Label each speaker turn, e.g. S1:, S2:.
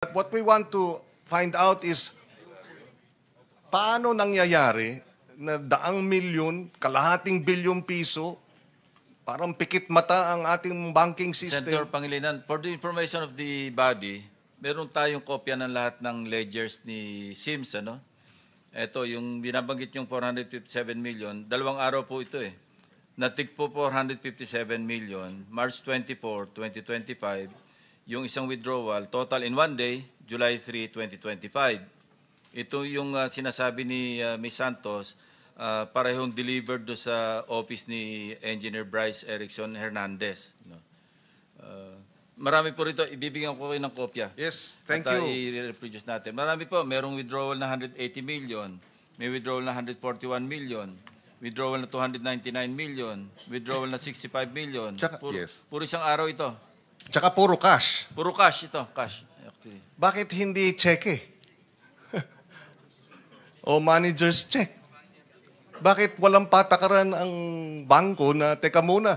S1: But what we want to find out is paano nangyayari na 100 milyon, kalahating bilyong piso, parang pikit mata ang ating banking
S2: Senator
S1: system.
S2: Pangilinan, for the information of the body, meron tayong kopya ng lahat ng ledgers ni Sims, ano? Ito, yung binabanggit yung 457 million, 2 araw po ito eh. Natik po 457 million, March 24, 2025, yung isang withdrawal, total in one day, July 3, 2025. Ito yung sinasabi ni Ms. Santos, parehong delivered do sa office ni Engineer Bryce Erickson Hernandez. No? Marami po rito, ibibigyan ko kayo ng kopya.
S1: Yes, thank
S2: At,
S1: you.
S2: i-reproduce natin. Marami po, merong withdrawal na 180 million, may withdrawal na 141 million, withdrawal na 299 million, withdrawal na 65 million.
S1: Yes.
S2: Puro isang araw ito.
S1: Tsaka puro cash.
S2: Puro cash ito, cash. Actually.
S1: Bakit hindi cheque? O manager's check? Bakit walang patakaran ang bangko na, teka muna,